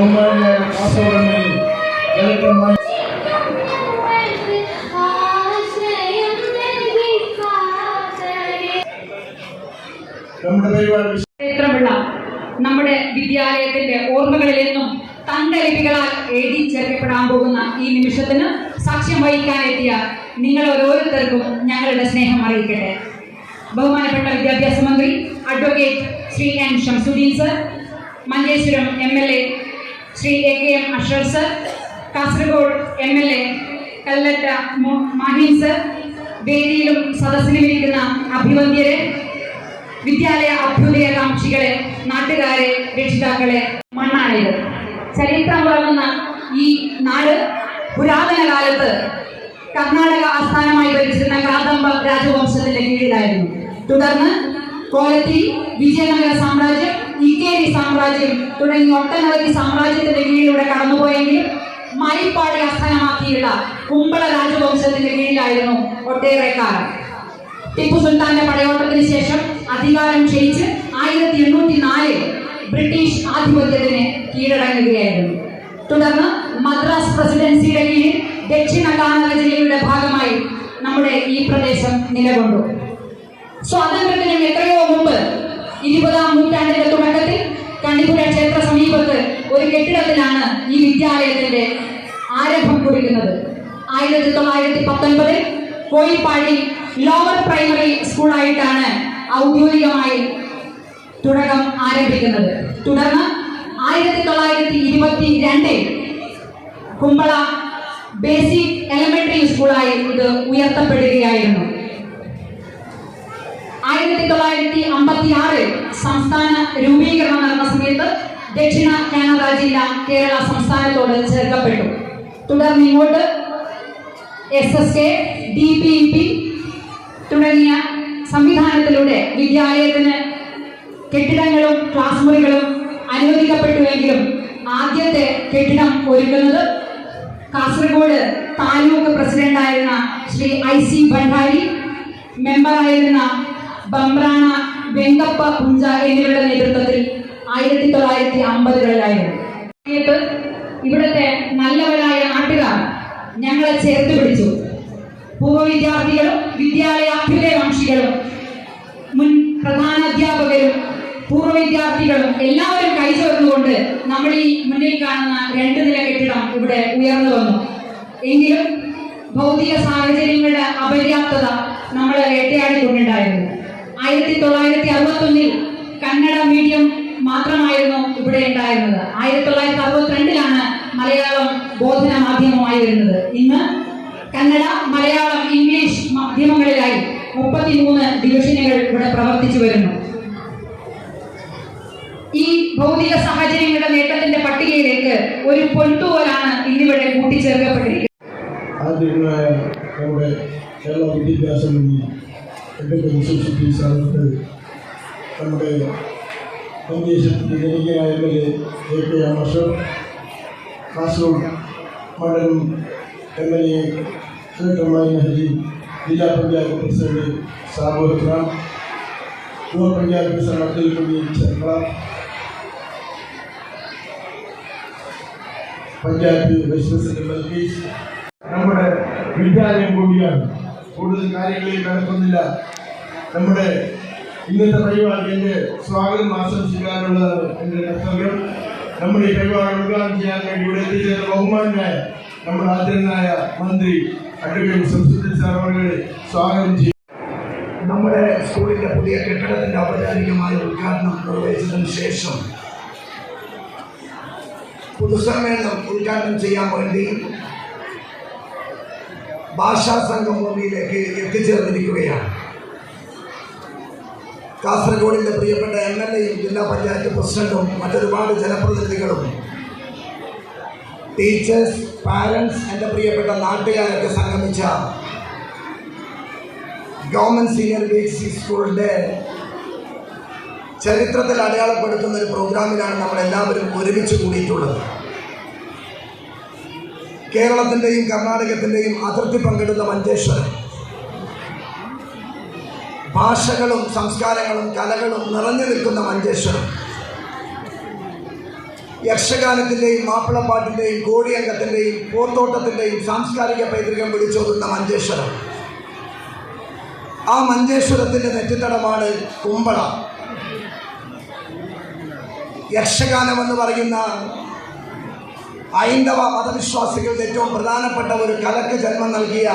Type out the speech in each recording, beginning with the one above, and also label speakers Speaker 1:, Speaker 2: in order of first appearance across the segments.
Speaker 1: ബഹുമാനായ കാസർഗോഡ് കലക്ടർമാർ
Speaker 2: ചരിത്രമുള്ള നമ്മുടെ വിദ്യാലയത്തിന്റെ ഓർമ്മകളിൽ നിന്നും തങ്കലിപികളാൽ എഴുതി ചേർക്കപ്പെടാൻ പോകുന്ന ഈ നിമിഷത്തിന് സാക്ഷ്യം വഹിക്കാനെത്തിയ നിങ്ങൾ ഓരോരുത്തർക്കും ഞങ്ങളുടെ സ്നേഹം അറിയിക്കട്ടെ. ബഹുമാനപ്പെട്ട വിദ്യാഭ്യാസ മന്ത്രി advocate Shri N Shamsuddin sir, Manjeshwaram MLA Shri AKM Ashraf sir, Kasaragod MLA Kallatra Mahin sir, വേദിയിലും സദസ്സിലും ഇരിക്കുന്ന അഭിവന്ദ്യരെ, വിദ്യാലയ അഭ്യുദയകാംക്ഷികളെ, നാട്ടുകാരെ, രക്ഷിതാക്കളെ, മണ്ണാണിത്. ചരിത്രമുറങ്ങുന്ന ഈ നാട് പുരാതന കാലത്ത് കർണാടക ആസ്ഥാനമായി ഭരിച്ചിരുന്ന കാദംബ രാജവംശത്തിന്റെ കീഴിലായിരുന്നു. തുടർന്ന് കോലത്തിരി, വിജയനഗര സാമ്രാജ്യം, ഇക്കേരി സാമ്രാജ്യം തുടങ്ങി ഒട്ടനവധി സാമ്രാജ്യത്തിന്റെ കീഴിലൂടെ കടന്നുപോയെങ്കിലും മൈപ്പാടി ആസ്ഥാനമാക്കിയുള്ള കുമ്പള രാജവംശത്തിന്റെ കീഴിലായിരുന്നു ഒട്ടേറെ കാലം. ടിപ്പു സുൽത്താന്റെ പടയോട്ടത്തിന് ശേഷം അധികാരം ക്ഷയിച്ച് 1804 ബ്രിട്ടീഷ് ആധിപത്യത്തിന് കീഴടങ്ങുകയായിരുന്നു. തുടർന്ന് മദ്രാസ് പ്രസിഡൻസിയുടെ കീഴിൽ ദക്ഷിണ കന്നഡ ജില്ലയുടെ ഭാഗമായി നമ്മുടെ ഈ പ്രദേശം നിലകൊണ്ടു. സ്വാതന്ത്ര്യത്തിനും എത്രയോ മുമ്പ് 20-ാം നൂറ്റാണ്ടിന്റെ തുടക്കത്തിൽ കണ്ണിപുര ക്ഷേത്ര സമീപത്ത് ഒരു കെട്ടിടത്തിലാണ് ഈ വിദ്യാലയത്തിന്റെ ആരംഭം കുറിക്കുന്നത്. 1919 കോയിപ്പാടി ലോവർ പ്രൈമറി സ്കൂളായിട്ടാണ് ഔദ്യോഗികമായി തുടക്കം ആരംഭിക്കുന്നത്. തുടർന്ന് 1922 കുമ്പള ബേസിക് എലിമെന്ററി സ്കൂളായി ഇത് ഉയർത്തപ്പെടുകയായിരുന്നു. 1956 സംസ്ഥാന രൂപീകരണം നടന്ന സമയത്ത് ദക്ഷിണ കന്നഡ ജില്ല കേരള സംസ്ഥാനത്തോട് ചേർക്കപ്പെട്ടു. തുടർന്ന് ഇങ്ങോട്ട് SSK, DPEP തുടങ്ങിയ സംവിധാനത്തിലൂടെ വിദ്യാലയത്തിന് കെട്ടിടങ്ങളും ക്ലാസ് മുറികളും അനുവദിക്കപ്പെട്ടുവെങ്കിലും ആദ്യത്തെ കെട്ടിടം ഒരുക്കുന്നത് കാസർഗോഡ് താലൂക്ക് പ്രസിഡന്റായിരുന്ന ശ്രീ IC ഭണ്ഡാരി, മെമ്പറായിരുന്ന ബംബ്രാണ വെങ്കപ്പ പുഞ്ച എന്നിവരുടെ നേതൃത്വത്തിൽ 1950കളിലായിരുന്നു. ഇവിടുത്തെ നല്ലവരായ നാട്ടുകാർ ഞങ്ങളെ ചേർത്ത് പിടിച്ചു. പൂർവ്വ വിദ്യാർത്ഥികളും വിദ്യാലയ അഭ്യുദയകാംക്ഷികളും മുൻ പ്രധാന അധ്യാപകരും പൂർവ്വ വിദ്യാർത്ഥികളും എല്ലാവരും കൈചേർന്നുകൊണ്ട് നമ്മൾ ഈ മുന്നിൽ കാണുന്ന 2 നില കെട്ടിടം ഇവിടെ ഉയർന്നു വന്നു. എങ്കിലും ഭൗതിക സാഹചര്യങ്ങളുടെ അപര്യാപ്തത നമ്മൾ വേട്ടയാടിക്കൊണ്ടുണ്ടായിരുന്നു. 1961 കന്നഡ മീഡിയം മാത്രമായിരുന്നു ഇവിടെ ഉണ്ടായിരുന്നത്. 1962 മലയാളം ബോധന മാധ്യമമായി വരുന്നത്. ഇന്ന് കന്നഡ, മലയാളം, ഇംഗ്ലീഷ് മാധ്യമങ്ങളിലായി 33 ഡിവിഷനുകൾ ഇവിടെ പ്രവർത്തിച്ചു വരുന്നു. ഈ ഭൗതിക സാഹചര്യങ്ങളുടെ നേട്ടത്തിന്റെ പട്ടികയിലേക്ക് ഒരു പൊൻതൂവലാണ് ഇന്നിവിടെ കൂട്ടിച്ചേർക്കപ്പെട്ടിരിക്കുന്നത്.
Speaker 1: ആദ്യമായ നമ്മുടെ കേരള വിദ്യാഭ്യാസ മന്ത്രി നമ്മുടെ മഞ്ചേശ്വരത്തിന്റെ ജനകീയനായ MLA AKM അഷ്റഫ്, കാസർഗോഡ് മണ്ഡലം MLA കലക്ടർമാർ ജില്ലാ panchayat president Sabur Khan, block panchayat president Abdul Kabeer Cherkala, panchayat vice president Balkees, നമ്മുടെ വിദ്യാലയം കൂടിയാണ്. കൂടുതൽ കാര്യങ്ങളിൽ നടക്കുന്നില്ല. നമ്മുടെ ഇന്നത്തെ പരിപാടി എൻ്റെ സ്വാഗതം ആശംസിക്കാനുള്ളതാണ് എൻ്റെ കർത്തവ്യം. നമ്മുടെ ഈ പരിപാടി ഉദ്ഘാടനം ചെയ്യാൻ വേണ്ടി ഇവിടെ എത്തിച്ചേർന്ന ബഹുമാനായ നമ്മുടെ ആദരണീയനായ മന്ത്രി അഡ്വക്കേറ്റ് ഷംസുദ്ദീൻ സാർ അവരെ സ്വാഗതം ചെയ്യും.
Speaker 3: നമ്മുടെ സ്കൂളിൻ്റെ പുതിയ കെട്ടിടത്തിൻ്റെ ഔപചാരികമായ ഉദ്ഘാടനം നിർവഹിച്ചതിന് ശേഷം പൊതുസമ്മേളനം ഉദ്ഘാടനം ചെയ്യാൻ വേണ്ടി ഭാഷാ സംഘം ഭൂമിയിലേക്ക് എത്തിച്ചേർന്നിരിക്കുകയാണ്. കാസർഗോഡിൻ്റെ പ്രിയപ്പെട്ട MLAയും ജില്ലാ പഞ്ചായത്ത് പ്രസിഡന്റും മറ്റൊരുപാട് ജനപ്രതിനിധികളും ടീച്ചേഴ്സ്, പാരൻസ്, എൻ്റെ പ്രിയപ്പെട്ട നാട്ടുകാരൊക്കെ സംഗമിച്ച ഗവൺമെൻറ് സീനിയർ BHC സ്കൂളിൻ്റെ ചരിത്രത്തിൽ അടയാളപ്പെടുത്തുന്ന ഒരു പ്രോഗ്രാമിലാണ് നമ്മളെല്ലാവരും ഒരുമിച്ച് കൂടിയിട്ടുള്ളത്. കേരളത്തിൻ്റെയും കർണാടകത്തിൻ്റെയും അതിർത്തി പങ്കിടുന്ന മഞ്ചേശ്വരം ഭാഷകളും സംസ്കാരങ്ങളും കലകളും നിറഞ്ഞു നിൽക്കുന്ന മഞ്ചേശ്വരം യക്ഷഗാനത്തിൻ്റെയും മാപ്പിളപ്പാട്ടിൻ്റെയും കോടിയംഗത്തിൻ്റെയും പോത്തോട്ടത്തിൻ്റെയും സാംസ്കാരിക പൈതൃകം വിളിച്ചോതുന്ന മഞ്ചേശ്വരം. ആ മഞ്ചേശ്വരത്തിൻ്റെ നെറ്റിത്തടമാണ് കുമ്പള. യക്ഷഗാനം എന്ന് പറയുന്ന ഹൈന്ദവ മതവിശ്വാസികളുടെ ഏറ്റവും പ്രധാനപ്പെട്ട ഒരു കലക്ക് ജന്മം നൽകിയ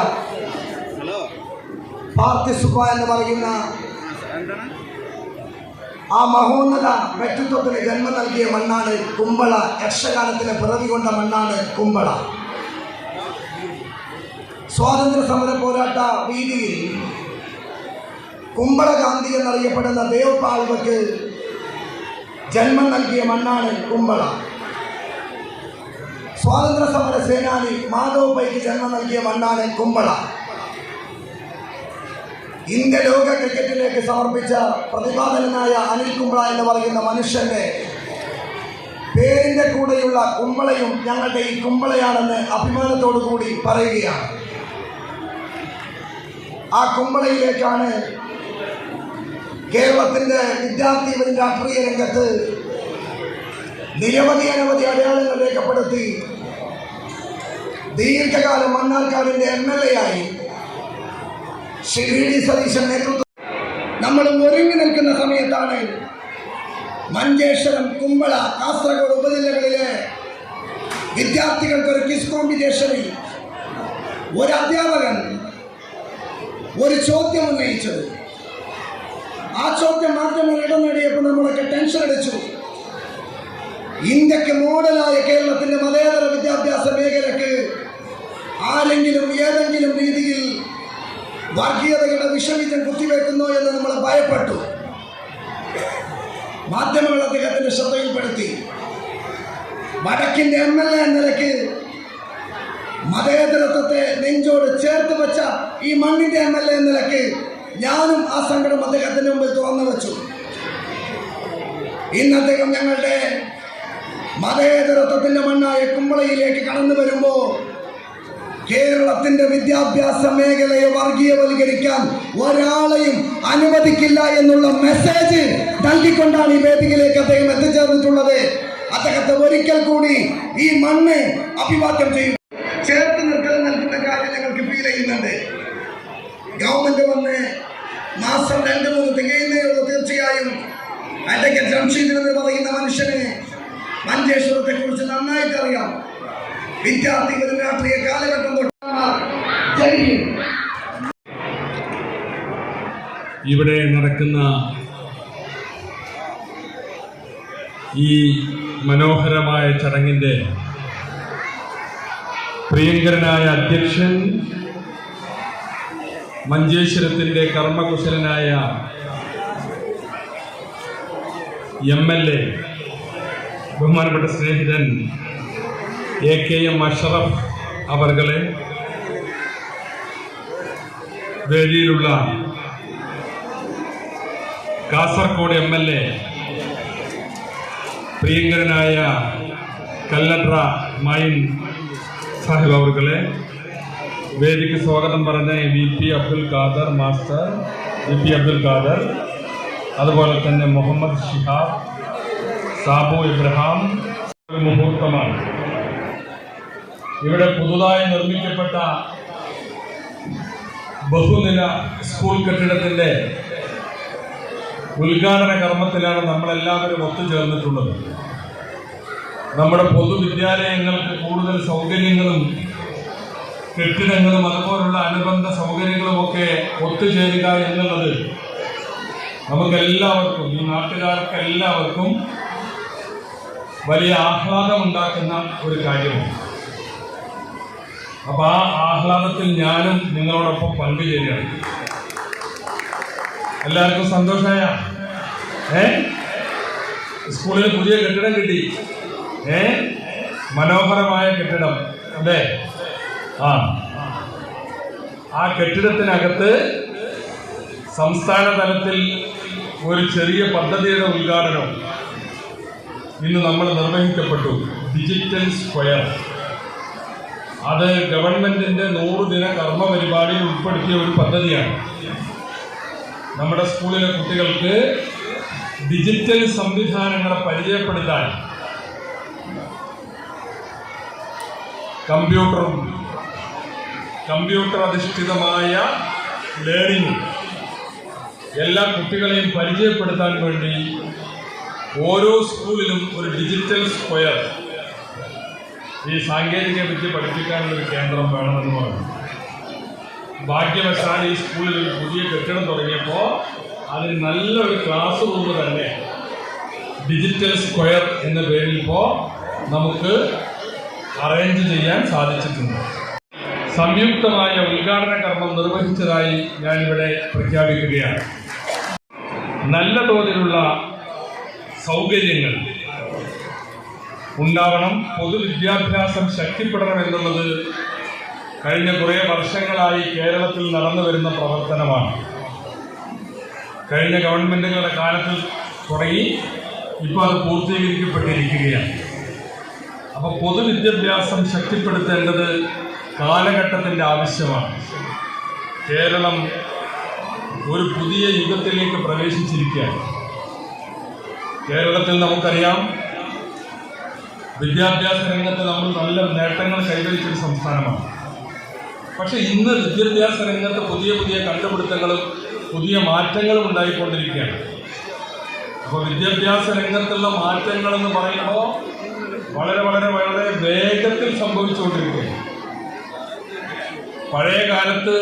Speaker 3: പാർത്ഥിസുബ എന്ന് പറയുന്ന ആ മഹോന്നത വ്യക്തിത്വത്തിന് ജന്മം നൽകിയ മണ്ണാണ് കുമ്പള. യക്ഷഗാനത്തിന് പിറവി കൊണ്ട മണ്ണാണ് കുമ്പള. സ്വാതന്ത്ര്യ സമര പോരാട്ട വീതിയിൽ കുമ്പള ഗാന്ധി എന്നറിയപ്പെടുന്ന ദേവ് പാൽവയ്ക്ക് ജന്മം നൽകിയ മണ്ണാണ് കുമ്പള. സ്വാതന്ത്ര്യ സമര സേനാനി മാധവ് പൈക്ക് ജന്മം നൽകിയ മണ്ണാണ് കുമ്പള. ഇന്ത്യ ലോക ക്രിക്കറ്റിലേക്ക് സമർപ്പിച്ച പ്രതിപാദനനായ അനിൽ കുംബ്ല എന്ന് പറയുന്ന മനുഷ്യന്റെ പേരിന്റെ കൂടെയുള്ള കുമ്പളയും ഞങ്ങളുടെ ഈ കുമ്പളയാണെന്ന് അഭിമാനത്തോടു കൂടി പറയുകയാണ്. ആ കുമ്പളയിലേക്കാണ് കേരളത്തിന്റെ വിദ്യാർത്ഥി രാഷ്ട്രീയ രംഗത്ത് നിരവധി അനവധി അടയാളങ്ങൾ രേഖപ്പെടുത്തി ദീർഘകാലം മണ്ണാർക്കാടിന്റെ MLA ആയി ശ്രീ VD സതീശൻ നേതൃത്വം നമ്മൾ ഒരുങ്ങി നിൽക്കുന്ന സമയത്താണ് മഞ്ചേശ്വരം, കുമ്പള, കാസർഗോഡ് ഉപജില്ലകളിലെ വിദ്യാർത്ഥികൾക്ക് ഒരു ക്വിസ് കോമ്പറ്റീഷനിൽ ഒരു അധ്യാപകൻ ഒരു ചോദ്യം ഉന്നയിച്ചത്. ആ ചോദ്യം മാധ്യമങ്ങൾ ഇടം നേടിയപ്പോൾ നമ്മളൊക്കെ ടെൻഷൻ അടിച്ചു. ഇന്ത്യക്ക് മോഡലായ കേരളത്തിന്റെ മതേതര വിദ്യാഭ്യാസ മേഖലക്ക് ആരെങ്കിലും ഏതെങ്കിലും രീതിയിൽ വർഗീയതയുടെ വിഷബീജം കുത്തിവെക്കുന്നോ എന്ന് നമ്മൾ ഭയപ്പെട്ടു. മാധ്യമങ്ങൾ അദ്ദേഹത്തിന്റെ ശ്രദ്ധയിൽപ്പെടുത്തി. വടക്കിന്റെ MLA എന്ന നിലയ്ക്ക് മതേതരത്വത്തെ നെഞ്ചോട് ചേർത്ത് വെച്ച ഈ മണ്ണിന്റെ MLA എന്ന നിലയ്ക്ക് ഞാനും ആ സങ്കടം അദ്ദേഹത്തിന്റെ മുമ്പിൽ തുറന്നു വെച്ചു. ഇന്ന് അദ്ദേഹം ഞങ്ങളുടെ മതേതരത്വത്തിന്റെ മണ്ണായ കുമ്പളയിലേക്ക് കടന്നു വരുമ്പോൾ കേരളത്തിന്റെ വിദ്യാഭ്യാസ മേഖലയെ വർഗീയവൽക്കരിക്കാൻ ഒരാളെയും അനുവദിക്കില്ല എന്നുള്ള മെസ്സേജ് നൽകിക്കൊണ്ടാണ് ഈ വേദിയിലേക്ക് അദ്ദേഹം എത്തിച്ചേർന്നിട്ടുള്ളത്. അദ്ദേഹത്തെ ഒരിക്കൽ കൂടി ഈ മണ്ണ് അഭിവാദ്യം ചെയ്യും. ചേർത്ത് നിർത്തൽ നൽകുന്ന കാര്യം ഞങ്ങൾക്ക് ഫീൽ ചെയ്യുന്നുണ്ട്. ഗവൺമെന്റ് വന്ന് മാസം 2-3 തികയുന്നേ ഉള്ളൂ. തീർച്ചയായും അഡ്വക്കേറ്റ് ജംഷീദ് എന്ന് പറയുന്ന മനുഷ്യന് മഞ്ചേശ്വരത്തെ കുറിച്ച് നന്നായിട്ട് അറിയാം. വിദ്യാർത്ഥികൾ രാഷ്ട്രീയ കാലഘട്ടം തൊട്ട്
Speaker 4: ഇവിടെ നടക്കുന്ന ഈ മനോഹരമായ ചടങ്ങിൻ്റെ പ്രിയങ്കരനായ അധ്യക്ഷൻ, മഞ്ചേശ്വരത്തിൻ്റെ കർമ്മകുശലനായ MLA, ബഹുമാനപ്പെട്ട സ്നേഹിതൻ AKM അഷ്റഫ് അവർകളെ, വേദിയിലുള്ള കാസർഗോഡ് MLA പ്രിയങ്കരനായ കല്ലട്ര മൈൻ സാഹിബ് അവർകളെ, വേദിക്ക് സ്വാഗതം പറഞ്ഞ VP Abdul Khader master, VP Abdul Khader, അതുപോലെ തന്നെ മുഹമ്മദ് ഷിഹാബ്, സാബു ഇബ്രഹാം. ഒരു മുഹൂർത്തമാണ്. ഇവിടെ പുതുതായി നിർമ്മിക്കപ്പെട്ട ബഹുനില സ്കൂൾ കെട്ടിടത്തിൻ്റെ ഉദ്ഘാടന കർമ്മത്തിലാണ് നമ്മളെല്ലാവരും ഒത്തുചേർന്നിട്ടുള്ളത്. നമ്മുടെ പൊതുവിദ്യാലയങ്ങൾക്ക് കൂടുതൽ സൗകര്യങ്ങളും കെട്ടിടങ്ങളും അതുപോലുള്ള അനുബന്ധ സൗകര്യങ്ങളുമൊക്കെ ഒത്തുചേരുക എന്നുള്ളത് നമുക്കെല്ലാവർക്കും, ഈ നാട്ടുകാർക്കെല്ലാവർക്കും വലിയ ആഹ്ലാദമുണ്ടാക്കുന്ന ഒരു കാര്യമാണ്. അപ്പോൾ ആ ആഹ്ലാദത്തിൽ ഞാനും നിങ്ങളോടൊപ്പം പങ്കുചേരുകയാണ്. എല്ലാവർക്കും സന്തോഷമായ സ്കൂളിൽ പുതിയ കെട്ടിടം കിട്ടി. മനോഹരമായ കെട്ടിടം അല്ലേ? ആ കെട്ടിടത്തിനകത്ത് സംസ്ഥാന തലത്തിൽ ഒരു ചെറിയ പദ്ധതിയുടെ ഉദ്ഘാടനം ഇന്ന് നമ്മൾ നിർവഹിക്കപ്പെട്ടു. Digital square. അത് ഗവൺമെന്റിന്റെ 100 ദിന കർമ്മ പരിപാടിയിൽ ഉൾപ്പെടുത്തിയ ഒരു പദ്ധതിയാണ്. നമ്മുടെ സ്കൂളിലെ കുട്ടികൾക്ക് ഡിജിറ്റൽ സംവിധാനങ്ങളെ പരിചയപ്പെടുത്താൻ കമ്പ്യൂട്ടർ അധിഷ്ഠിതമായ ലേണിംഗ് എല്ലാ കുട്ടികളെയും പരിചയപ്പെടുത്താൻ വേണ്ടി ഓരോ സ്കൂളിലും ഒരു ഡിജിറ്റൽ സ്ക്വയർ, ഈ സാങ്കേതിക വിദ്യ പഠിപ്പിക്കാനുള്ളൊരു കേന്ദ്രം വേണമെന്ന് പറഞ്ഞു. ഭാഗ്യവശാൽ ഈ സ്കൂളിൽ ഒരു പുതിയ കെട്ടിടം തുടങ്ങിയപ്പോൾ അതിന് നല്ലൊരു ക്ലാസ് റൂം തന്നെ ഡിജിറ്റൽ സ്ക്വയർ എന്ന പേരിൽ ഇപ്പോൾ നമുക്ക് അറേഞ്ച് ചെയ്യാൻ സാധിച്ചിട്ടുണ്ട്. സംയുക്തമായ ഉദ്ഘാടന കർമ്മം നിർവഹിച്ചതായി ഞാനിവിടെ പ്രഖ്യാപിക്കുകയാണ്. നല്ല തോതിലുള്ള സൗകര്യങ്ങൾ ഉണ്ടാവണം, പൊതുവിദ്യാഭ്യാസം ശക്തിപ്പെടണം എന്നുള്ളത് കഴിഞ്ഞ കുറേ വർഷങ്ങളായി കേരളത്തിൽ നടന്നു വരുന്ന പ്രവർത്തനമാണ്. കഴിഞ്ഞ ഗവൺമെൻറ്റുകളുടെ കാലത്തിൽ തുടങ്ങി ഇപ്പോൾ അത് പൂർത്തീകരിക്കപ്പെട്ടിരിക്കുകയാണ്. അപ്പോൾ പൊതുവിദ്യാഭ്യാസം ശക്തിപ്പെടുത്തേണ്ടത് കാലഘട്ടത്തിൻ്റെ ആവശ്യമാണ്. കേരളം ഒരു പുതിയ യുഗത്തിലേക്ക് പ്രവേശിച്ചിരിക്കുകയാണ്. കേരളത്തിൽ നമുക്കറിയാം, വിദ്യാഭ്യാസ രംഗത്ത് നമ്മൾ നല്ല നേട്ടങ്ങൾ കൈവരിച്ചൊരു സംസ്ഥാനമാണ്. പക്ഷെ ഇന്ന് വിദ്യാഭ്യാസ രംഗത്ത് പുതിയ പുതിയ കണ്ടുപിടുത്തങ്ങളും പുതിയ മാറ്റങ്ങളും ഉണ്ടായിക്കൊണ്ടിരിക്കുകയാണ്. അപ്പോൾ വിദ്യാഭ്യാസ രംഗത്തുള്ള മാറ്റങ്ങളെന്ന് പറയുമ്പോൾ വളരെ വളരെ വളരെ വേഗത്തിൽ സംഭവിച്ചുകൊണ്ടിരിക്കുകയാണ്. പഴയ കാലത്ത്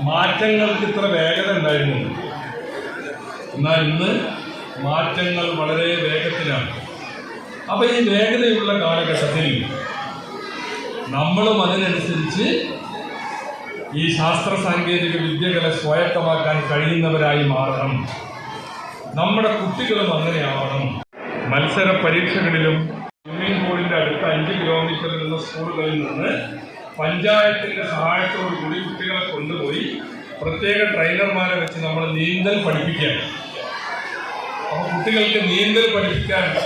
Speaker 4: മാറ്റങ്ങൾക്ക് ഇത്ര വേഗത ഉണ്ടായിരുന്നില്ല. എന്നാൽ ഇന്ന് മാറ്റങ്ങൾ വളരെ വേഗത്തിലാണ്. അപ്പോൾ ഈ വേഗതയുള്ള കാലഘട്ടത്തിൽ നമ്മളും അതിനനുസരിച്ച് ഈ ശാസ്ത്ര സാങ്കേതിക വിദ്യകളെ സ്വായത്തമാക്കാൻ കഴിയുന്നവരായി മാറണം. നമ്മുടെ കുട്ടികളും അങ്ങനെയാവണം. മത്സര പരീക്ഷകളിലും സ്വിമ്മിംഗ് പൂളിൻ്റെ അടുത്ത 5 കിലോമീറ്ററിലുള്ള സ്കൂളുകളിൽ നിന്ന് പഞ്ചായത്തിൻ്റെ സഹായത്തോടുകൂടി കുട്ടികളെ കൊണ്ടുപോയി പ്രത്യേക ട്രെയിനർമാരെ വെച്ച് നമ്മൾ നീന്തൽ പഠിപ്പിക്കുകയാണ്. അപ്പോൾ കുട്ടികൾക്ക് നീന്തൽ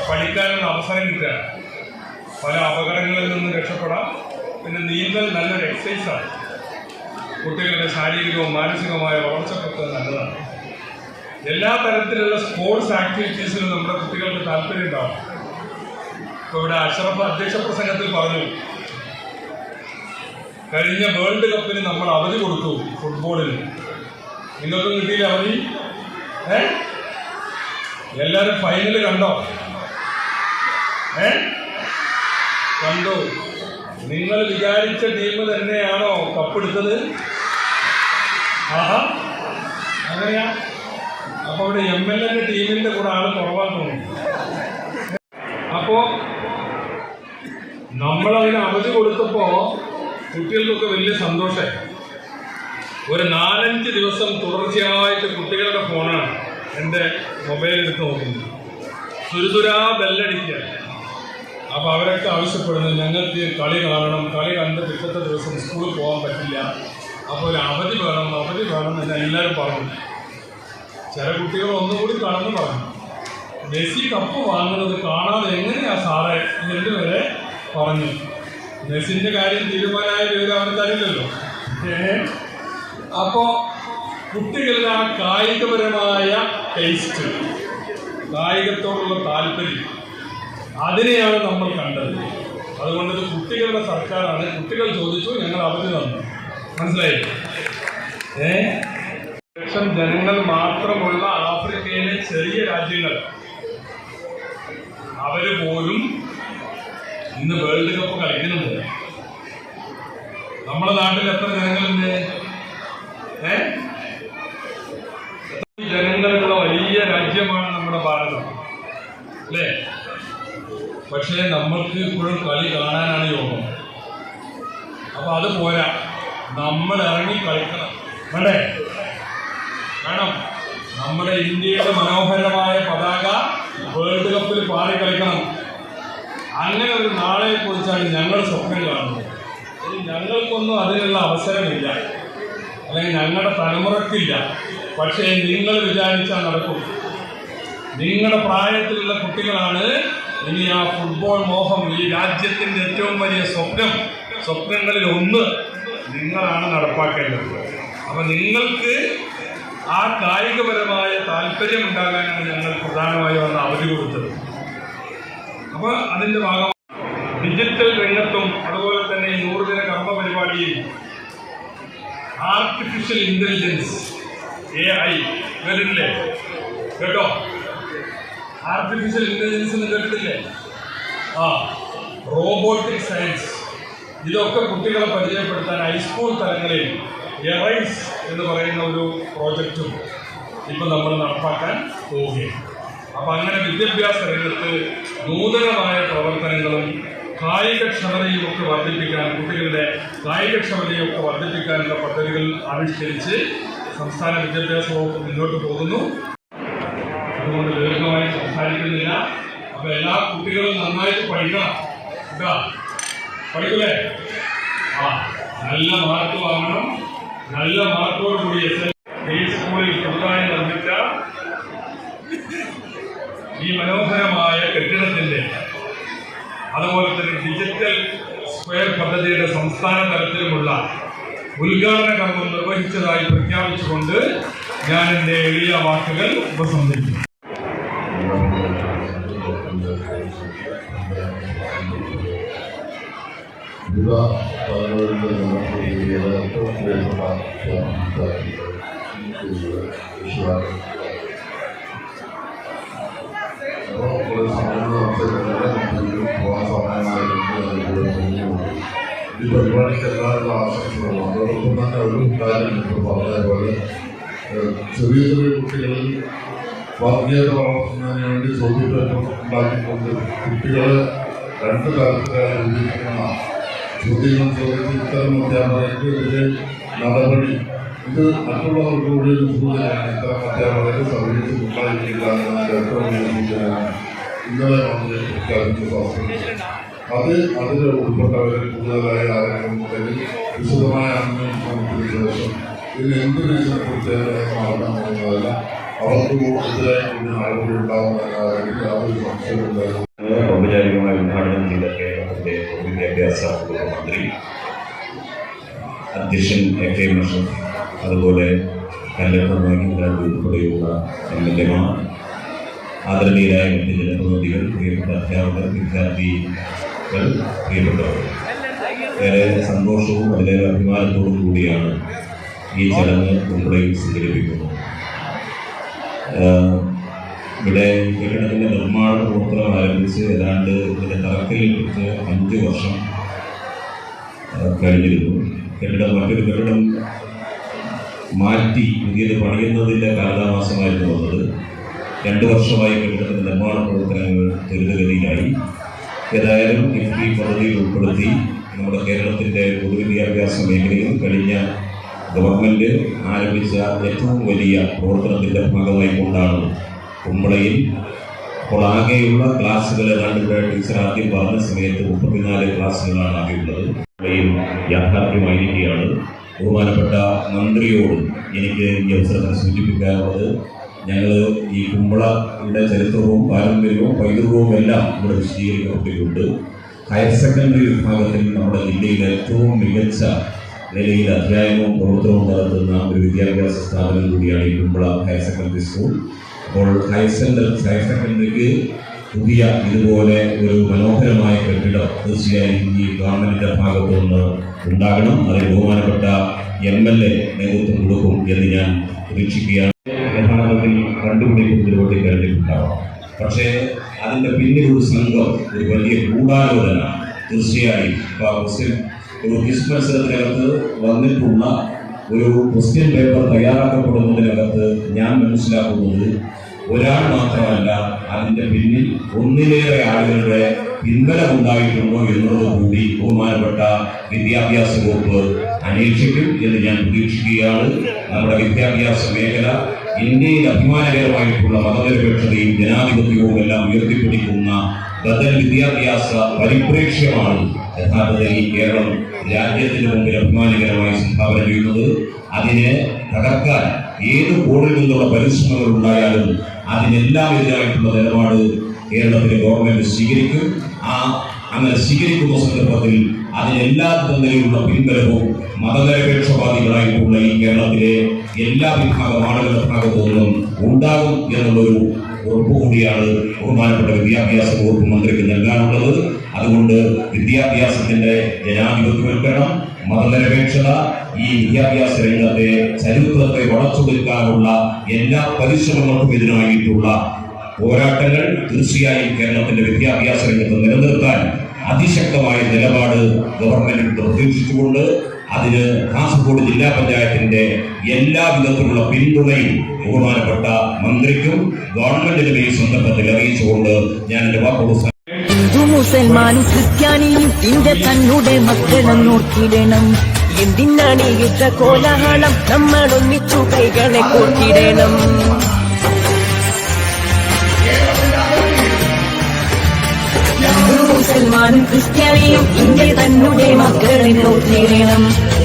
Speaker 4: പഠിക്കാനുള്ള അവസരം കിട്ടുകയാണ്. പല അപകടങ്ങളിൽ നിന്ന് രക്ഷപ്പെടാം. പിന്നെ നീന്തൽ നല്ലൊരു എക്സസൈസാണ്. കുട്ടികളുടെ ശാരീരികവും മാനസികവുമായ വളർച്ചയ്ക്കൊക്കെ നല്ലതാണ്. എല്ലാ തരത്തിലുള്ള സ്പോർട്സ് ആക്ടിവിറ്റീസിലും നമ്മുടെ കുട്ടികൾക്ക് താല്പര്യം ഉണ്ടാവും. ഇപ്പോൾ ഇവിടെ അഷറഫ് അധ്യക്ഷ പ്രസംഗത്തിൽ പറഞ്ഞു, കഴിഞ്ഞ വേൾഡ് കപ്പിന് നമ്മൾ അവധി കൊടുത്തു ഫുട്ബോളിന്. നിങ്ങൾക്കും കിട്ടിയില്ല അവധി? എല്ലാവരും ഫൈനൽ കണ്ടോ? കണ്ടു. നിങ്ങൾ വിചാരിച്ച ടീം തന്നെയാണോ കപ്പെടുത്തത്? ആഹാ, അങ്ങനെയാ? അപ്പൊ ഇവിടെ MLA ടീമിന്റെ കൂടെ ആള് കുറവാന്ന് തോന്നുന്നു. അപ്പോ നമ്മളതിന് അവധി കൊടുത്തപ്പോ കുട്ടികൾക്കൊക്കെ വലിയ സന്തോഷമായി. ഒരു 4-5 ദിവസം തുടർച്ചയായിട്ട് കുട്ടികളുടെ ഫോണാണ് എൻ്റെ മൊബൈൽ എടുത്ത് നോക്കുന്നത്. തുരുതുരാ ബെല്ലടിക്കുക. അപ്പോൾ അവരൊക്കെ ആവശ്യപ്പെടുന്നത് ഞങ്ങൾക്ക് കളി കാണണം, കളി കണ്ട് പിറ്റത്തെ ദിവസം സ്കൂളിൽ പോകാൻ പറ്റില്ല, അപ്പോൾ ഒരു അവധി വേണം എന്ന് എല്ലാവരും പറഞ്ഞു. ചില കുട്ടികൾ ഒന്നുകൂടി കടന്നു പറഞ്ഞു, മെസ്സി കപ്പ് വാങ്ങുന്നത് കാണാതെ എങ്ങനെയാ സാറേ എന്ന് വരെ പറഞ്ഞു. മെസ്സിൻ്റെ കാര്യം തീരുമാനമായ വിവരം അവർക്ക് അറിയില്ലല്ലോ. അപ്പോൾ കുട്ടികളുടെ ആ കായികപരമായ ടേസ്റ്റ്, കായികത്തോടുള്ള താല്പര്യം, അതിനെയാണ് നമ്മൾ കണ്ടത്. അതുകൊണ്ടത് കുട്ടികളുടെ സർക്കാരാണ്. കുട്ടികൾ ചോദിച്ചു, ഞങ്ങൾ അവധി തന്നു. മനസ്സിലായില്ലേ? ലക്ഷം ജനങ്ങൾ മാത്രമുള്ള ആഫ്രിക്കയിലെ ചെറിയ രാജ്യങ്ങൾ, അവര് പോലും ഇന്ന് വേൾഡ് കപ്പ് കളിക്കുന്നുണ്ട്. നമ്മുടെ നാട്ടിൽ എത്ര ജനങ്ങളുണ്ട്? ജനങ്ങളുള്ള വലിയ രാജ്യമാണ് നമ്മുടെ ഭാരതം, അല്ലേ? പക്ഷേ നമ്മൾക്ക് ഇപ്പോഴും കളി കാണാനാണ് യോഗം. അപ്പൊ അത് പോരാ, നമ്മൾ ഇറങ്ങി കളിക്കണം. വേണ്ടേ? വേണം. നമ്മുടെ ഇന്ത്യയുടെ മനോഹരമായ പതാക വേൾഡ് കപ്പിൽ പാറി കളിക്കണം. അങ്ങനെ ഒരു നാളെ കുറിച്ചാണ് ഞങ്ങൾ സ്വപ്നം കാണുന്നത്. ഞങ്ങൾക്കൊന്നും അതിനുള്ള അവസരമില്ല, അല്ലെങ്കിൽ ഞങ്ങളുടെ തലമുറക്കില്ല. പക്ഷേ നിങ്ങൾ വിചാരിച്ചാൽ നടക്കും. നിങ്ങളുടെ പ്രായത്തിലുള്ള കുട്ടികളാണ് ഇനി ആ ഫുട്ബോൾ മോഹം, ഈ രാജ്യത്തിൻ്റെ ഏറ്റവും വലിയ സ്വപ്നങ്ങളിൽ ഒന്ന് നിങ്ങളാണ് നടപ്പാക്കേണ്ടത്. അപ്പം നിങ്ങൾക്ക് ആ കായികപരമായ താല്പര്യം ഉണ്ടാകാനാണ് ഞങ്ങൾ പ്രധാനമായും വന്ന് അവധി കൊടുത്തത്. അപ്പോൾ അതിൻ്റെ ഭാഗം ഡിജിറ്റൽ രംഗത്തും അതുപോലെ തന്നെ ഈ 100 ദിന കർമ്മ പരിപാടിയിൽ ആർട്ടിഫിഷ്യൽ ഇന്റലിജൻസ് AI കേട്ടിട്ടില്ലേ? കേട്ടോ? ആർട്ടിഫിഷ്യൽ ഇന്റലിജൻസ് എന്ന് കേട്ടിട്ടില്ലേ? റോബോട്ടിക് സയൻസ്, ഇതൊക്കെ കുട്ടികളെ പരിചയപ്പെടുത്താൻ ഹൈസ്കൂൾ തലങ്ങളിൽ എറൈസ് എന്ന് പറയുന്ന ഒരു പ്രോജക്റ്റും ഇപ്പം നമ്മൾ നടപ്പാക്കാൻ പോവുകയാണ്. അപ്പം അങ്ങനെ വിദ്യാഭ്യാസ രംഗത്ത് നൂതനമായ പ്രവർത്തനങ്ങളും കായികക്ഷമതയും ഒക്കെ വർദ്ധിപ്പിക്കാൻ, കുട്ടികളുടെ കായികക്ഷമതയും ഒക്കെ വർദ്ധിപ്പിക്കാനുള്ള പദ്ധതികൾ ആവിഷ്കരിച്ച് സംസ്ഥാന വിദ്യാഭ്യാസ വകുപ്പ് മുന്നോട്ട് പോകുന്നു. അതുകൊണ്ട് ദീർഘമായി സംസാരിക്കുന്നില്ല. അപ്പം എല്ലാ കുട്ടികളും നന്നായിട്ട് പഠിക്കണം കേട്ടോ. പഠിക്കൂലേ? നല്ല മാർക്ക് വാങ്ങണം. നല്ല മാർക്കോട് കൂടി ഈ സ്കൂളിൽ പുതുതായി നിർമ്മിച്ച ഈ മനോഹരമായ കെട്ടിടത്തിന്റെ അതുപോലെ തന്നെ ഡിജിറ്റൽ സ്ക്വയർ പദ്ധതിയുടെ സംസ്ഥാന തലത്തിലുമുള്ള ഉദ്ഘാടന കർമ്മം നിർവഹിച്ചതായി പ്രഖ്യാപിച്ചുകൊണ്ട് ഞാൻ എൻ്റെ എളിയ വാക്കുകൾ ഉപസംഹരിക്കുന്നു.
Speaker 5: ഈ പരിപാടിക്ക് എല്ലാവരും ആശംസകളും. അതോടൊപ്പം തന്നെ ഒരു കാര്യം ഇപ്പോൾ പറഞ്ഞതുപോലെ ചെറിയ ചെറിയ കുട്ടികളിൽ വർഗീയത വളർത്തുന്നതിന് വേണ്ടി ചോദ്യപേപ്പർ ഉണ്ടാക്കിക്കൊണ്ട് കുട്ടികളെ 2 തരത്തിലായി വിഭജിക്കുന്ന ചോദ്യങ്ങൾ ചോദിച്ച് ഇത്തരം അധ്യാപകർക്ക് ഇതിലെ നടപടി ഇത് മറ്റുള്ളവർക്ക് കൂടി ഒരു സൂചനയാണ്. ഇത്തരം അധ്യാപകർക്ക് സർവീസ് ഉണ്ടായിട്ടില്ല എന്നതിൻ്റെ ഏറ്റവും വലിയ സൂചനയാണ് ഇന്നലെ മന്ത്രി പ്രഖ്യാപിച്ച വാർത്ത. അതിൽ ഉൾപ്പെട്ടവരെ കൂടുതലായി ആരെങ്കിലും ഉണ്ടെങ്കിൽ വിശദമായ അന്വേഷണത്തിന് ശേഷം ഇതിന് എന്ത് രീതിയെക്കുറിച്ച് നടക്കാൻ പോകുന്നതല്ല, അവർക്ക് എതിരായി കൂടി നടപടി ഉണ്ടാകുന്ന കാര്യത്തിൽ യാതൊരു സംശയമില്ലായിരുന്നു.
Speaker 6: ഔപചാരികമായി ഉദ്ഘാടനം ചെയ്ത കേരളത്തിന്റെ പൊതുവിദ്യാഭ്യാസ വകുപ്പ് മന്ത്രി അധ്യക്ഷൻ AK മഷറഫ്, അതുപോലെ കലക്ടർ മഹീന്ദ്രൻ ഉൾപ്പെടെയുള്ള MLA-മാർ, ആദരണീയരായ മറ്റ് ജനപ്രതിനിധികൾ, പ്രിയപ്പെട്ട അധ്യാപകർ, വിദ്യാർത്ഥികൾ, പ്രിയപ്പെട്ടവർ, ഏറെ സന്തോഷവും അതിലേറെ അഭിമാനത്തോടും കൂടിയാണ് ഈ ചടങ്ങ് ഉൾപ്പെടെയും സംഘടിപ്പിക്കുന്നത്. ഇവിടെ കെട്ടിടത്തിൻ്റെ നിർമ്മാണ പ്രവർത്തനം ആരംഭിച്ച് ഏതാണ്ട് ഇതിൻ്റെ തറക്കല്ലിൽ കുറിച്ച് 5 വർഷം കഴിഞ്ഞിരുന്നു. മറ്റൊരു കെട്ടിടം മാറ്റി പുതിയത് പണിയുന്നതിൻ്റെ കാലതാമസമായിരുന്നു വന്നത്. 2 വർഷമായി കെട്ടിടത്തിൻ്റെ നിർമ്മാണ പ്രവർത്തനങ്ങൾ ത്വരിതഗതിയിലായി. ഏതായാലും ഈ പദ്ധതിയിൽ ഉൾപ്പെടുത്തി നമ്മുടെ കേരളത്തിൻ്റെ പൊതുവിദ്യാഭ്യാസ മേഖലയിൽ കഴിഞ്ഞ ഗവൺമെൻറ് ആരംഭിച്ച ഏറ്റവും വലിയ പ്രവർത്തനത്തിൻ്റെ ഭാഗമായി കൊണ്ടാണ് കുമ്പളയിൽ അപ്പോൾ ആകെയുള്ള ക്ലാസ്സുകൾ ഏതാണ്ട് ടീച്ചർ ആദ്യം പറഞ്ഞ സമയത്ത് 34 ക്ലാസ്സുകളാണ് ആകെയുള്ളത്. കുമ്പളയിൽ യാഥാർത്ഥ്യമായിരിക്കുകയാണ്. ബഹുമാനപ്പെട്ട മന്ത്രിയോട് എനിക്ക് ഈ അവസരത്തിൽ സൂചിപ്പിക്കാറുള്ളത്, ഞങ്ങൾ ഈ കുമ്പളയുടെ ചരിത്രവും പാരമ്പര്യവും പൈതൃകവും എല്ലാം ഇവിടെ വിശദീകരിക്കപ്പെട്ടിട്ടുണ്ട്. ഹയർ സെക്കൻഡറി വിഭാഗത്തിൽ നമ്മുടെ ജില്ലയിലെ ഏറ്റവും മികച്ച നിലയിൽ അധ്യായനവും പ്രവർത്തനവും നടത്തുന്ന ഒരു വിദ്യാഭ്യാസ സ്ഥാപനം കൂടിയാണ് ഈ കുമ്പള ഹയർ സെക്കൻഡറി സ്കൂൾ. അപ്പോൾ ഹയർ സെക്കൻഡറിക്ക് പുതിയ ഇതുപോലെ ഒരു മനോഹരമായ കെട്ടിടം തീർച്ചയായും ഈ ഗവൺമെന്റിന്റെ ഭാഗത്തുനിന്ന് ഉണ്ടാകണം. അതിന് ബഹുമാനപ്പെട്ട MLA നേതൃത്വം കൊടുക്കും എന്ന് ഞാൻ പ്രതീക്ഷിക്കുകയാണ്. യഥാർത്ഥത്തിൽ കണ്ടുപിടിക്കുന്നതിലൂടെ കഴിഞ്ഞിട്ടുണ്ടാവാം. പക്ഷേ അതിൻ്റെ പിന്നിൽ ഒരു സംഘം, ഒരു വലിയ ഗൂഢാലോചന തീർച്ചയായും ഒരു ക്വിസ് മത്സരത്തിനകത്ത് വന്നിട്ടുള്ള ഒരു ക്വസ്റ്റ്യൻ പേപ്പർ തയ്യാറാക്കപ്പെടുന്നതിനകത്ത് ഞാൻ മനസ്സിലാക്കുന്നത് ഒരാൾ മാത്രമല്ല, അതിൻ്റെ പിന്നിൽ ഒന്നിലേറെ ആളുകളുടെ പിൻബലമുണ്ടായിട്ടുണ്ടോ എന്നുള്ളത് കൂടി ബഹുമാനപ്പെട്ട വിദ്യാഭ്യാസ വകുപ്പ് അന്വേഷിക്കും എന്ന് ഞാൻ പ്രതീക്ഷിക്കുകയാണ്. നമ്മുടെ വിദ്യാഭ്യാസ മേഖല ഇന്ത്യയിൽ അഭിമാനകരമായിട്ടുള്ള മതനിരപേക്ഷതയും ജനാധിപത്യവും എല്ലാം ഉയർത്തിപ്പിടിക്കുന്ന ബദൽ വിദ്യാഭ്യാസ പരിപ്രേക്ഷ്യമാണ് യഥാർത്ഥത്തിൽ ഈ കേരളം രാജ്യത്തിന് മുമ്പിൽ അഭിമാനകരമായി സംഭാവന ചെയ്യുന്നത്. അതിനെ തകർക്കാൻ ഏത് കോണിൽ നിന്നുള്ള പരിശ്രമങ്ങൾ ഉണ്ടായാലും അതിനെല്ലാം എതിരായിട്ടുള്ള നിലപാട് കേരളത്തിലെ ഗവൺമെന്റ് സ്വീകരിക്കും. ആ അങ്ങനെ സ്വീകരിക്കുന്ന സന്ദർഭത്തിൽ അതിനെല്ലാ തരത്തിലുള്ള പിൻബലവും മതനിരപേക്ഷവാദികളായിട്ടുള്ള ഈ കേരളത്തിലെ എല്ലാ വിഭാഗം ആളുകളുടെ ഭാഗത്തു നിന്നും ഉണ്ടാകും എന്നുള്ളൊരു ഉറപ്പ് കൂടിയാണ് ബഹുമാനപ്പെട്ട വിദ്യാഭ്യാസ വകുപ്പ് മന്ത്രിക്ക് നൽകാനുള്ളത്. അതുകൊണ്ട് വിദ്യാഭ്യാസത്തിന്റെ ജനാധിപത്യവൽക്കരണം, മതനിരപേക്ഷത, ഈ വിദ്യാഭ്യാസ രംഗത്തെ ചരിത്രത്തെ വളച്ചൊടുക്കാനുള്ള എല്ലാ പരിശ്രമങ്ങൾക്കും ഇതിനായിട്ടുള്ള പോരാട്ടങ്ങൾ തീർച്ചയായും കേരളത്തിന്റെ വിദ്യാഭ്യാസ രംഗത്ത് നിലനിർത്താൻ അതിശക്തമായ നിലപാട് ഗവൺമെന്റ് പ്രതീക്ഷിച്ചുകൊണ്ട് അതിന് കാസർഗോഡ് ജില്ലാ പഞ്ചായത്തിന്റെ എല്ലാ വിധത്തിലുള്ള പിന്തുണയും ബഹുമാനപ്പെട്ട മന്ത്രിക്കും ഗവൺമെന്റിനും ഈ സന്ദർഭത്തിൽ അറിയിച്ചുകൊണ്ട് ഞാൻ എന്റെ വാക്കുകൾ
Speaker 7: ഹിന്ദു മുസൽമാനും ക്രിസ്ത്യാനിയും ഇന്ത്യ തന്നുടെ മക്കളെ നോക്കിയിടണം. എന്തിനാണ് യുദ്ധ കോലാഹലം? നമ്മൾ ഒന്നിച്ചു കൈകളെ കോർത്തിടണം. മുസൽമാനും ക്രിസ്ത്യാനിയും ഇന്ത്യ തന്നുടെ മക്കളെ നോക്കിയിടണം.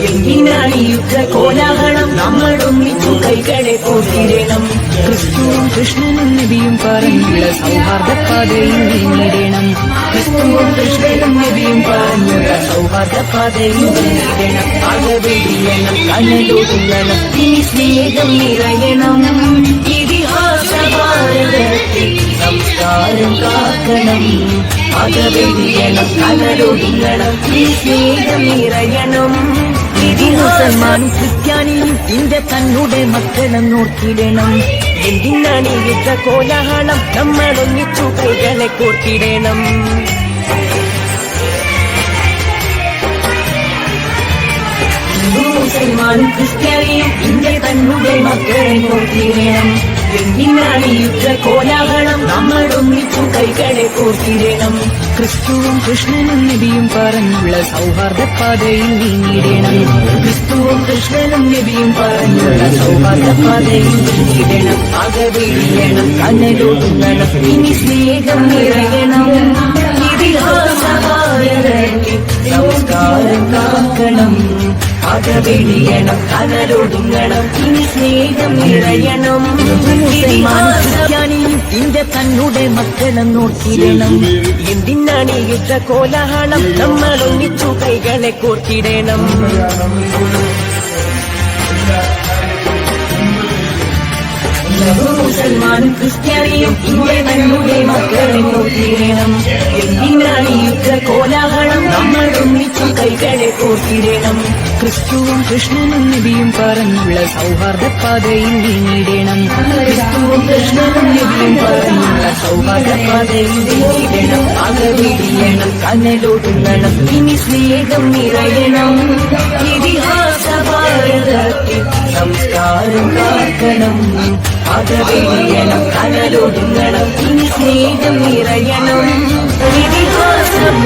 Speaker 7: എന്തിനാണ് യുദ്ധ കോലാഹലം? നമ്മൾ ഒന്നിച്ചു കൈകളെ കോർത്തിടണം. ക്രിസ്തുവും കൃഷ്ണനും നബിയും പറഞ്ഞുള്ള സൗഹാർദ്ദ പാതയിൽ നീങ്ങിടണം. ക്രിസ്തുവും കൃഷ്ണനും നബിയും പറഞ്ഞുള്ള സൗഹാർദ്ദ പാതയിൽ നീങ്ങിടണം. അകവെടിയണം, കനലൊടുങ്ങണം, ഇനി സ്നേഹം നിറയണം. ഇതിഹാസ ഭാരതത്തിൽ സംസ്കാരം കാക്കണം. അകവെടിയണം, കനലൊടുങ്ങണം, ഇനി സ്നേഹം നിറയണം. മുസൽമാനും ക്രിസ്ത്യാനിയും ഇന്ത്യ തന്നുടെ മക്കളെ നോക്കിയിടണം. എന്തിനാണ് യുദ്ധ കോലാഹലം? നമ്മൾ ഒന്നിച്ചു കൈകളെ കോർത്തിടണം. മുസൽമാനും ക്രിസ്ത്യാനിയും ഇന്ത്യ തന്നുടെ മക്കളെ നോക്കിയിടണം. എന്തിനാണ് യുദ്ധ കോലാഹലം? നമ്മൾ ഒന്നിച്ചു കൈകളെ കോർത്തിടണം. ക്രിസ്തുവും കൃഷ്ണനും നബിയും പറഞ്ഞുള്ള സൗഹാർദ്ദ പാതയിൽ നീങ്ങിടണം. ക്രിസ്തുവും കൃഷ്ണനും നബിയും പറഞ്ഞുള്ള സൗഹാർദ്ദ പാതയിൽ നീങ്ങിടണം. അകവെടിയണം, കനലൊടുങ്ങണം, ഇനി സ്നേഹം നിറയണം. ഇതിഹാസ ഭാരതത്തിൽ സംസ്കാരം കാക്കണം. അകവെടിയണം, കനലൊടുങ്ങണം, ഇനി സ്നേഹം നിറയണം. ക്രിസ്ത്യാനിയും ഇന്ത്യ തന്നുടെ മക്കളെ നോക്കിയിടണം. എന്തിനാണ് യുദ്ധ കോലാഹലം? നമ്മൾ ഒന്നിച്ചു കൈകളെ കോർത്തിടണം. മുസൽമാനും ക്രിസ്ത്യാനിയും ഇന്ത്യ തന്നുടെ മക്കളെ നോക്കിയിടണം. എന്തിനാണ് യുദ്ധ കോലാഹലം? നമ്മൾ ഒന്നിച്ചു കൈകളെ കോർത്തിടണം. ക്രിസ്തുവും കൃഷ്ണനും നബിയും പറഞ്ഞുള്ള സൗഹാർദ്ദ പാതയിൽ നീങ്ങിടണം. ക്രിസ്തുവും കൃഷ്ണനും നബിയും പറഞ്ഞുള്ള സൗഹാർദ്ദ പാതയിൽ നീങ്ങിടണം. അകവെടിയണം, കനലൊടുങ്ങണം, ഇനി സ്നേഹം നിറയണം. ഇതിഹാസ ഭാരതത്തിൽ സംസ്കാരം കാക്കണം. അകവെടിയണം, കനലൊടുങ്ങണം, ഇനി സ്നേഹം നിറയണം. ഇതിഹാസം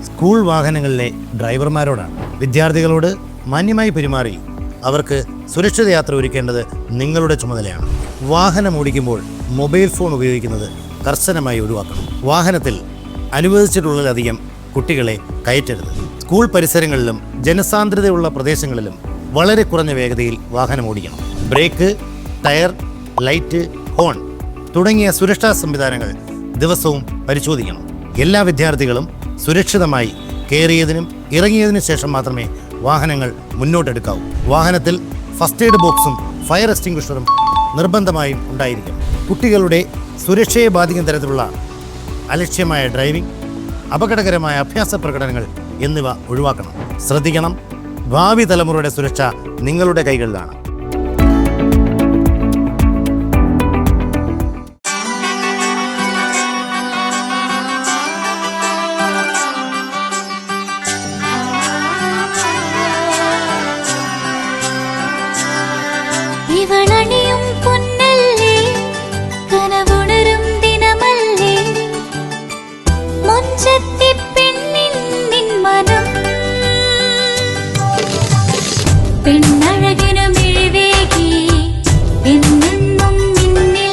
Speaker 8: സ്കൂൾ വാഹനങ്ങളിലെ ഡ്രൈവർമാരോടാണ്. വിദ്യാർത്ഥികളോട് മാന്യമായി പെരുമാറി അവർക്ക് സുരക്ഷിത യാത്ര ഒരുക്കേണ്ടത് നിങ്ങളുടെ ചുമതലയാണ്. വാഹനം ഓടിക്കുമ്പോൾ മൊബൈൽ ഫോൺ ഉപയോഗിക്കുന്നത് കർശനമായി ഒഴിവാക്കണം. വാഹനത്തിൽ അനുവദിച്ചിട്ടുള്ളതിലധികം കുട്ടികളെ കയറ്റരുത്. സ്കൂൾ പരിസരങ്ങളിലും ജനസാന്ദ്രതയുള്ള പ്രദേശങ്ങളിലും വളരെ കുറഞ്ഞ വേഗതയിൽ വാഹനം ഓടിക്കണം. ബ്രേക്ക്, ടയർ, ലൈറ്റ്, ഹോൺ തുടങ്ങിയ സുരക്ഷാ സംവിധാനങ്ങൾ ദിവസവും പരിശോധിക്കണം. എല്ലാ വിദ്യാർത്ഥികളും സുരക്ഷിതമായി കയറിയതിനും ഇറങ്ങിയതിനു ശേഷം മാത്രമേ വാഹനങ്ങൾ മുന്നോട്ടെടുക്കാവൂ. വാഹനത്തിൽ ഫസ്റ്റ് എയ്ഡ് ബോക്സും ഫയർ എക്സ്റ്റിംഗ്വിഷറും നിർബന്ധമായും ഉണ്ടായിരിക്കും. കുട്ടികളുടെ സുരക്ഷയെ ബാധിക്കുന്ന തരത്തിലുള്ള അലക്ഷ്യമായ ഡ്രൈവിംഗ്, അപകടകരമായ അഭ്യാസ പ്രകടനങ്ങൾ എന്നിവ ഒഴിവാക്കണം. ശ്രദ്ധിക്കണം, ഭാവി തലമുറയുടെ സുരക്ഷ നിങ്ങളുടെ കൈകളിലാണ്.
Speaker 9: ഇവളണിയും പൊന്നല്ലേ, കനവുണരും ദിനമല്ലേ, മുഞ്ചത്തി പെണ്ണിൻ നിൻ മനം. പെണ്ണഴകിനു മിഴിവേകി എന്നെന്നും നിന്നെ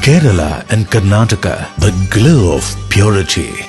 Speaker 10: Kerala and Karnataka, the glow of purity.